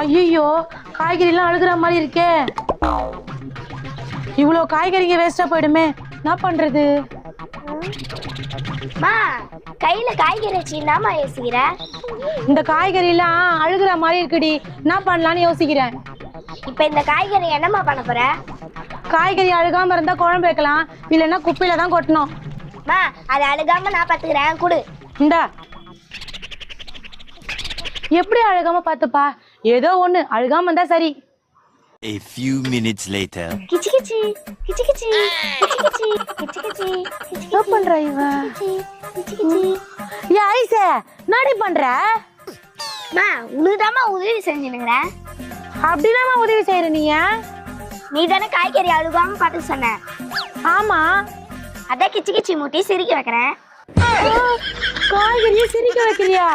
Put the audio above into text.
ஐயோ காய்கறிலாம் அழுகுற மாதிரி இருக்கே. இவ்வளோ காய்கறிங்க வேஸ்டா போயிடுமே, என்ன பண்றது? கையில காய்கறி வச்சுதாமா யோசிக்கிற? இந்த காய்கறிலாம் அழுகுற மாதிரி இருக்குடி, என்ன பண்ணலான்னு யோசிக்கிறேன். இப்ப இந்த காய்கறி என்னம்மா பண்ண போற? காய்கறி அழுகாம இருந்தா குழம்பு வைக்கலாம், இல்லைன்னா குப்பையில தான் கொட்டணும். அது அழுகாம நான் பாத்துக்கிறேன், குடு. இந்தா. எப்படி அழுகாம பாத்துப்பா? ஏதோ ஒண்ணு அழுகாம இருந்தா சரி. A few minutes later. கிச்சி கிச்சி கிச்சி கிச்சி கிச்சி கிச்சி கிச்சி என்ன பண்ற இவ? ஏ ஐசே, என்னடி பண்ற? உனதாமா உதவி செஞ்சுனுங்கற. அப்படினாமா உதவி செய்யற நீ தானே காய்கறி அழுகாம பாத்து சொன்ன. ஆமா, அத கிச்சி கிச்சி மூட்டி சிரிக்க வைக்கிறேன். காய்கறியை சிரிக்க வைக்கிறியா?